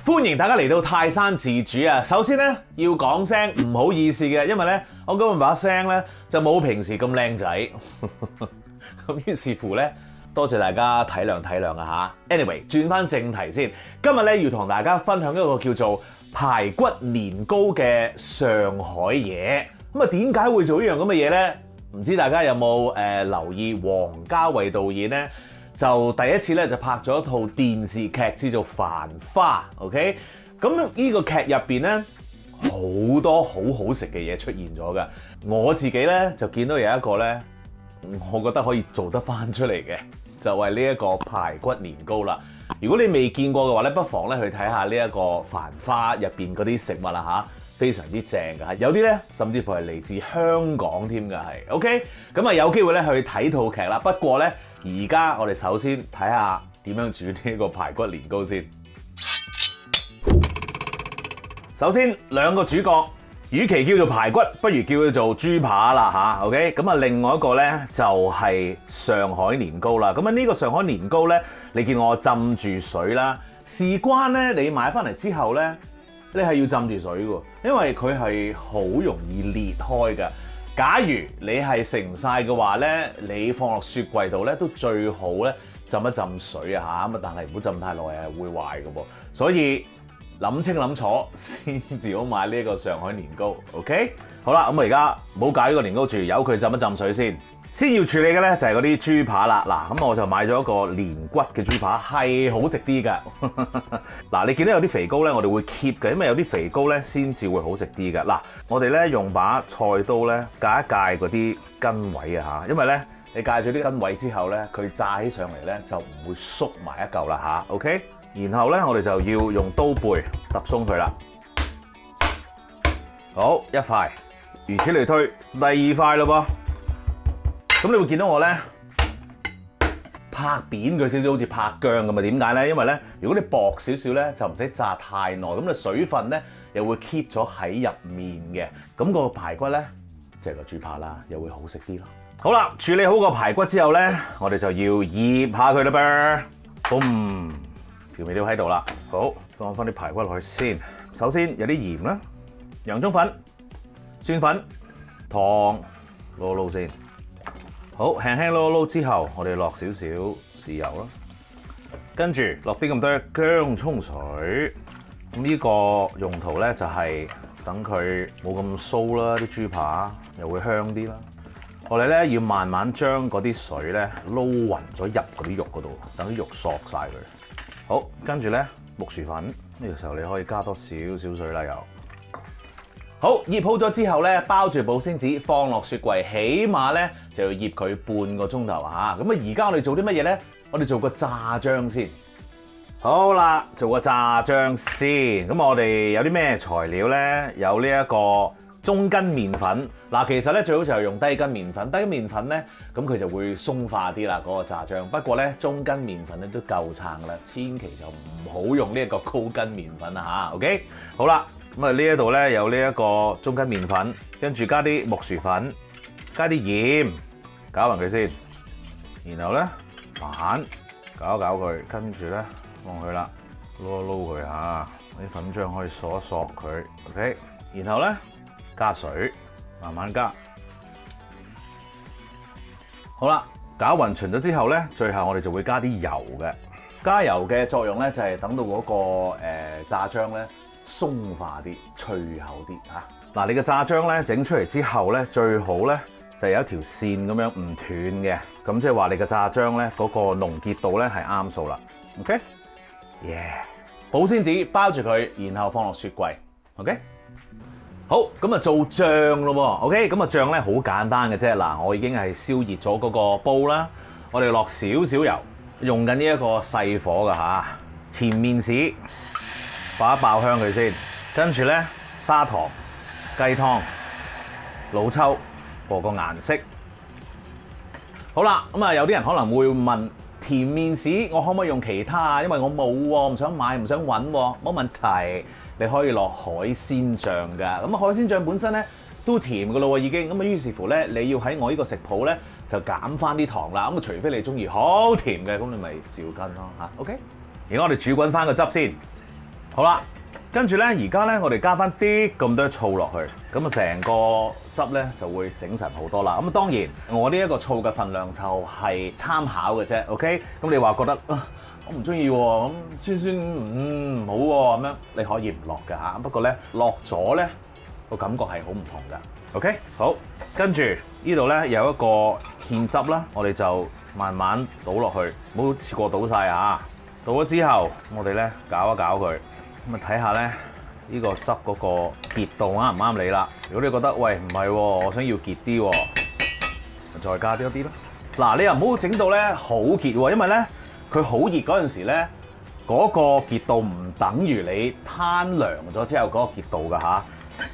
歡迎大家嚟到泰山自主啊！首先咧要講聲唔好意思嘅，因為咧我今日把聲咧就冇平時咁靚仔，咁於是乎咧多謝大家體諒啊嚇。Anyway， 轉翻正題先，今日咧要同大家分享一個叫做排骨年糕嘅上海嘢。咁啊點解會做呢樣咁嘅嘢咧？唔知大家有冇留意王家衛導演咧？就第一次咧就拍咗一套電視劇叫做《繁花》，OK？ 咁呢個劇入邊咧好多好好食嘅嘢出現咗㗎。我自己咧就見到有一個咧，我覺得可以做得翻出嚟嘅，就係呢一個排骨年糕啦。如果你未見過嘅話咧，不妨咧去睇下呢一個《繁花》入邊嗰啲食物啦嚇，非常之正㗎。有啲咧甚至乎係嚟自香港添㗎，係 OK？ 咁啊有機會咧去睇套劇啦。不過咧，而家我哋首先睇下點樣煮呢個排骨年糕先。首先兩個主角，與其叫做排骨，不如叫佢做豬扒啦嚇。OK， 咁啊另外一個咧就係上海年糕啦。咁啊呢個上海年糕咧，你見我浸住水啦。事關咧，你買翻嚟之後咧，你係要浸住水㗎，因為佢係好容易裂開㗎。假如你係食唔晒嘅話咧，你放落雪櫃度咧都最好咧浸一浸水啊嚇，咁但係唔好浸太耐啊，會壞嘅噃。所以諗清諗楚先至好買呢個上海年糕。OK， 好啦，咁我而家唔好搞呢個年糕住，由佢浸一浸水先。先要處理嘅咧就係嗰啲豬扒啦。嗱，咁我就買咗一個連骨嘅豬扒，係好食啲㗎。嗱，你見到有啲肥膏咧，我哋會 keep 嘅，因為有啲肥膏咧先至會好食啲㗎。嗱，我哋咧用把菜刀咧界一界嗰啲筋位啊嚇，因為咧你界咗啲筋位之後咧，佢炸起上嚟咧就唔會縮埋一嚿啦嚇。OK， 然後咧我哋就要用刀背揼鬆佢啦。好，一塊，如此類推，第二塊咯噃。咁你會見到我咧拍扁佢少少，好似拍薑咁啊？點解咧？因為咧，如果你薄少少咧，就唔使炸太耐，咁你水分咧又會 keep 咗喺入面嘅。咁個排骨咧，即係個豬扒啦，又會好食啲咯。好啦，處理好個排骨之後咧，我哋就要醃下佢啦噃。boom， 調味料喺度啦。好，放翻啲排骨落去先。首先有啲鹽啦、洋葱粉、蒜粉、糖，撈撈先。好，輕輕撈撈之後，我哋落少少豉油啦，跟住落啲咁多薑葱水。咁呢個用途咧就係等佢冇咁酥啦，啲豬扒又會香啲啦。我哋咧要慢慢將嗰啲水咧撈勻咗入嗰啲肉嗰度，等啲肉索晒佢。好，跟住咧木薯粉，呢個時候你可以加多少少水啦又。好，醃好咗之後咧，包住保鮮紙放落雪櫃，起碼咧就要醃佢半個鐘頭嚇。咁啊，而家我哋做啲乜嘢咧？我哋做個炸漿先。好啦，做個炸漿先。咁我哋有啲咩材料咧？有呢一個中筋麵粉。嗱，其實咧最好就係用低筋麵粉。低筋麵粉咧，咁佢就會鬆化啲啦，嗰個炸漿。不過咧，中筋麵粉咧都夠撐噶啦，千祈就唔好用呢一個高筋麵粉啊嚇。OK， 好啦。咁啊呢一度咧有呢一個中筋麵粉，跟住加啲木薯粉，加啲鹽，攪勻佢先。然後咧慢攪一攪佢，跟住咧放佢啦，撈一撈佢嚇，啲粉漿可以索一索佢。OK， 然後咧加水，慢慢加。好啦，攪勻勻咗之後咧，最後我哋就會加啲油嘅。加油嘅作用咧就係等到嗰個炸漿咧鬆化啲、脆口啲嚇。嗱，你嘅炸漿咧整出嚟之後咧，最好咧就有一條線咁樣唔斷嘅，咁即係話你嘅炸漿咧嗰個濃結度咧係啱數啦。OK， 保鮮紙包住佢，然後放落雪櫃。OK， 好，咁啊做醬咯喎。OK， 咁啊醬咧好簡單嘅啫。嗱，我已經係燒熱咗嗰個煲啦，我哋落少少油，用緊呢一個細火㗎嚇，甜面豉。爆一爆香佢先，跟住咧砂糖、雞湯、老抽，和個顏色。好啦，咁啊有啲人可能會問甜面豉，我可唔可以用其他啊？因為我冇喎，唔想買，唔想揾喎。冇問題，你可以落海鮮醬㗎。咁啊海鮮醬本身咧都甜㗎咯喎已經。咁啊於是乎咧，你要喺我呢個食譜咧就減翻啲糖啦。咁啊除非你中意好甜嘅，咁你咪照跟咯嚇。OK， 而家我哋煮滾翻個汁先。好啦，跟住咧，而家咧我哋加翻啲咁多醋落去，咁啊成個汁咧就會醒神好多啦。咁當然我呢一個醋嘅份量就係參考嘅啫。OK， 咁你話覺得我唔中意喎，咁酸酸唔好喎，咁樣你可以唔落㗎嚇。不過咧落咗咧個感覺係好唔同㗎。OK， 好，跟住呢度咧有一個芡汁啦，我哋就慢慢倒落去，唔好一次過倒晒嚇。倒咗之後，我哋咧攪一攪佢，咁啊睇下咧呢個汁嗰個結度啱唔啱你啦。如果你覺得喂唔係喎，我想要結啲喎，再加多啲咯。嗱，你又唔好整到咧好結喎，因為咧佢好熱嗰陣時咧，嗰個結度唔等於你攤涼咗之後嗰個結度㗎嚇。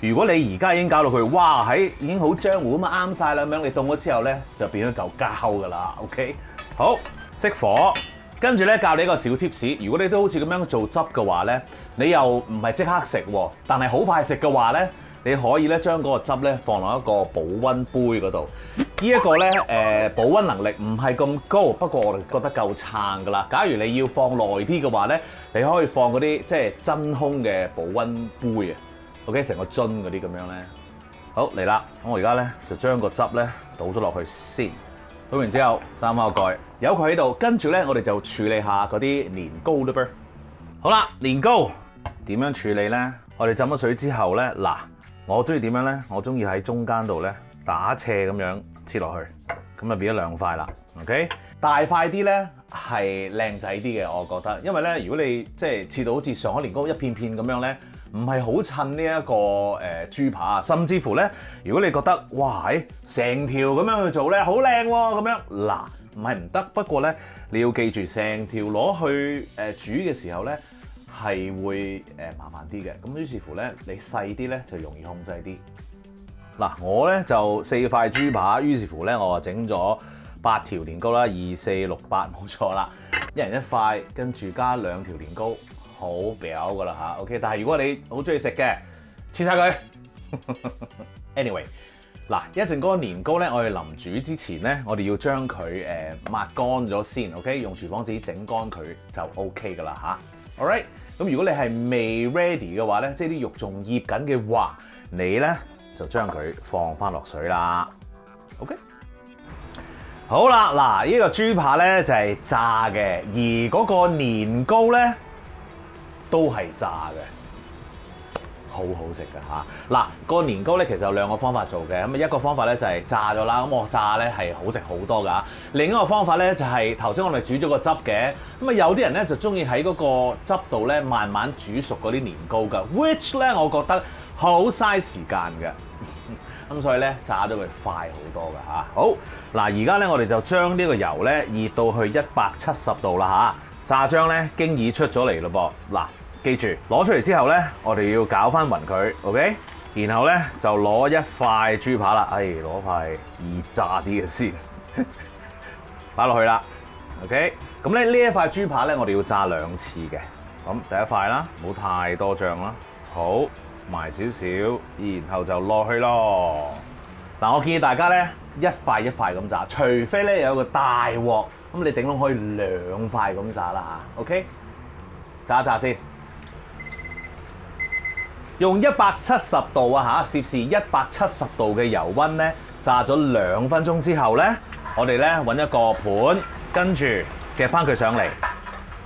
如果你而家已經搞到佢，哇喺已經好漿糊咁啊啱晒啦咁樣，你凍咗之後咧就變咗嚿膠㗎啦。OK， 好，熄火，跟住咧教你一個小 tips， 如果你都好似咁樣做汁嘅話咧，你又唔係即刻食喎，但係好快食嘅話咧，你可以咧將嗰個汁咧放落一個保溫杯嗰度。呢一個咧保溫能力唔係咁高，不過我哋覺得夠撐㗎啦。假如你要放耐啲嘅話咧，你可以放嗰啲即係真空嘅保溫杯啊。OK， 成個樽嗰啲咁樣咧，好嚟啦。咁我而家咧就將個汁咧倒咗落去先，倒完之後閂翻個蓋，由佢喺度。跟住咧，我哋就處理下嗰啲年糕啦噃。好啦，年糕點樣處理咧？我哋浸咗水之後咧，嗱，我中意點樣咧？我中意喺中間度咧打斜咁樣切落去，咁就變咗兩塊啦。OK， 大塊啲咧係靚仔啲嘅，我覺得，因為咧如果你即係切到好似上海年糕一片片咁樣咧，唔係好襯呢一個豬扒啊，甚至乎咧，如果你覺得哇成條咁樣去做咧好靚喎，咁樣嗱唔係唔得，不過咧你要記住成條攞去煮嘅時候咧係會麻煩啲嘅，咁於是乎咧你細啲咧就容易控制啲。嗱，我咧就4塊豬扒，於是乎咧我就整咗8條年糕啦，2、4、6、8冇錯啦，一人一塊，跟住加2條年糕。好表噶啦嚇 ，OK。但係如果你好中意食嘅，切晒佢。Anyway， 嗱一陣嗰個年糕咧，我哋臨煮之前咧，我哋要將佢抹乾咗先 ，OK。用廚房紙整乾佢就 OK 噶啦嚇。Alright， 咁如果你係未 ready 嘅話咧，即係啲肉仲醃緊嘅話，你咧就將佢放翻落水啦。OK。好啦，嗱呢個豬扒咧就係炸嘅，而嗰個年糕咧，都係炸嘅，好好食㗎嚇！嗱，個年糕咧其實有2個方法做嘅，咁一個方法咧就係炸咗啦，咁我炸咧係好食好多㗎。另一個方法咧就係頭先我哋煮咗個汁嘅，咁啊有啲人咧就中意喺嗰個汁度咧慢慢煮熟嗰啲年糕㗎 ，which 咧我覺得好嘥時間㗎。咁所以咧炸咗佢快好多㗎嚇。好，嗱而家咧我哋就將呢個油咧熱到去170度啦嚇，炸漿咧經已出咗嚟咯噃，嗱。記住攞出嚟之後咧，我哋要攪翻勻佢 ，OK？ 然後咧就攞一塊豬扒啦，攞塊易炸啲嘅先，擺落去啦 ，OK？ 咁咧呢一塊豬扒咧，我哋要炸2次嘅。咁第一塊啦，唔好太多醬啦，好埋少少，然後就落去咯。嗱，我建議大家咧一塊一塊咁炸，除非咧有個大鑊，咁你頂籠可以2塊咁炸啦嚇 ，OK？ 炸一炸先。用170度啊嚇，攝氏170度嘅油溫咧，炸咗2分鐘之後咧，我哋咧揾一個盤，跟住夾翻佢上嚟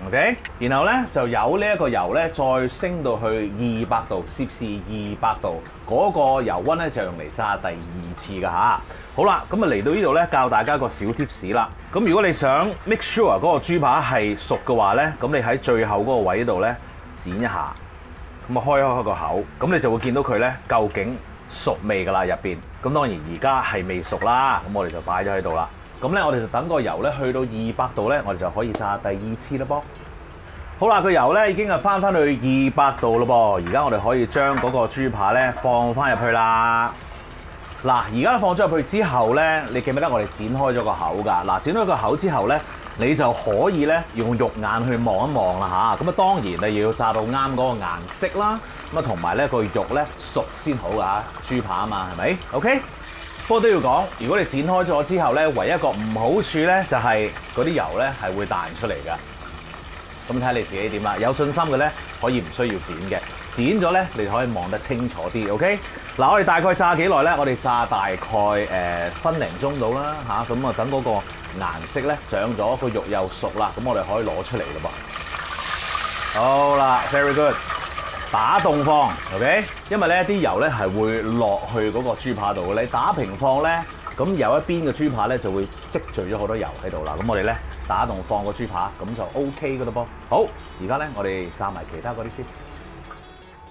，OK， 然後咧就由呢一個油咧再升到去200度，攝氏200度，嗰個油溫咧就用嚟炸第2次噶嚇。好啦，咁啊嚟到呢度咧，教大家個小 tips 啦。咁如果你想 make sure 嗰個豬扒係熟嘅話咧，咁你喺最後嗰個位度咧剪一下。咁啊開個口，咁你就會見到佢咧究竟熟未㗎啦入邊。咁當然而家係未熟啦，咁我哋就擺咗喺度啦。咁咧我哋就等個油咧去到200度咧，我哋就可以炸第2次啦噃。好啦，個油咧已經係翻去200度咯噃。而家我哋可以將嗰個豬扒咧放翻入去啦。嗱，而家放咗入去之後咧，你記唔記得我哋剪開咗個口㗎？嗱，剪開個口之後咧，你就可以咧用肉眼去望一望啦嚇。咁啊當然你要炸到啱嗰個顏色啦。咁啊同埋咧個肉咧熟先好㗎，豬扒啊嘛係咪 ？OK。不過都要講，如果你剪開咗之後咧，唯一一個唔好處咧就係嗰啲油咧係會彈出嚟㗎。咁睇你自己點啦。有信心嘅咧，可以唔需要剪嘅，剪咗咧，你可以望得清楚啲。OK， 嗱，我哋大概炸幾耐咧？我哋炸大概分零鐘到啦嚇，咁啊等嗰個顏色咧上咗，個肉又熟啦，咁我哋可以攞出嚟嘞噃。好啦 ，very good。打凍放 ，OK， 因為咧啲油咧係會落去嗰個豬扒度嘅。你打平放咧，咁有一邊嘅豬扒咧就會積聚咗好多油喺度啦。咁我哋咧打凍放個豬扒，咁就 OK 嘅咯噃。好，而家咧我哋炸埋其他嗰啲先。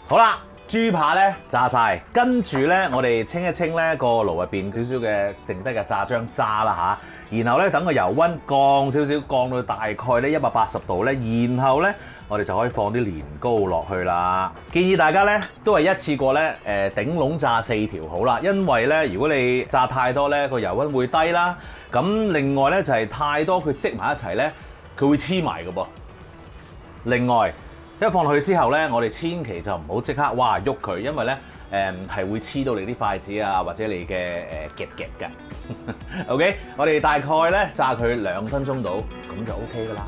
好啦，豬扒咧炸晒，跟住咧我哋清一清咧個爐入邊少少嘅剩低嘅炸漿渣啦嚇，然後咧等個油溫降少少，降到大概咧180度咧，然後咧我哋就可以放啲年糕落去啦。建議大家咧都係一次過咧頂籠炸4條好啦，因為咧如果你炸太多咧個油溫會低啦，咁另外咧就係太多佢積埋一齊咧，佢會黐埋嘅噃。另外一放落去之後咧，我哋千祈就唔好即刻哇喐佢，因為咧係會黐到你啲筷子啊，或者你嘅夾夾嘅。OK， 我哋大概咧炸佢2分鐘到，咁就 OK 噶啦，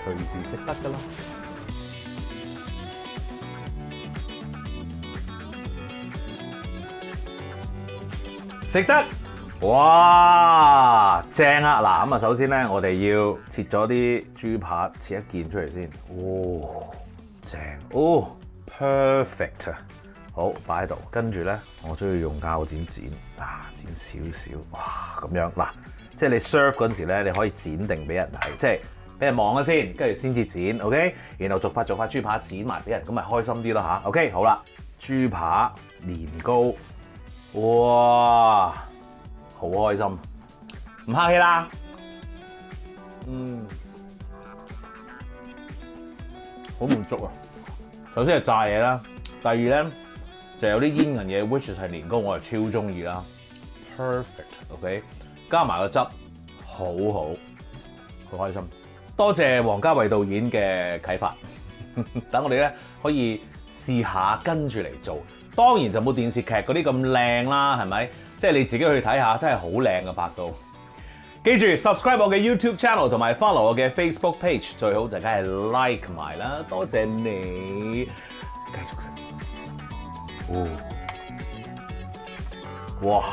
隨時食得噶啦。食得，哇，正啊！嗱，咁啊，首先咧，我哋要切咗啲豬扒，切一件出嚟先。哦，正，哦 ，perfect。好，擺喺度。跟住咧，我都要用鉸剪剪，剪少少，哇，咁樣嗱，即係你 serve 嗰陣時咧，你可以剪定俾人睇，即係俾人望下先，跟住先至剪 ，OK？ 然後逐塊豬扒剪埋俾人，咁咪開心啲咯嚇。OK， 好啦，豬扒年糕。哇，好開心，唔客氣啦。好滿足啊！首先係炸嘢啦，第二咧就有啲煙韌嘢 ，which 係年糕，我係超中意啦。Perfect，OK， 加埋個汁，好開心。多謝王家衛導演嘅啟發，等我哋咧可以試下跟住嚟做。當然就冇電視劇嗰啲咁靚啦，係咪？即係你自己去睇下，真係好靚嘅拍到。記住 subscribe 我嘅 YouTube channel 同埋 follow 我嘅 Facebook page， 最好就梗係 like 埋啦。多謝你，繼續食。哇！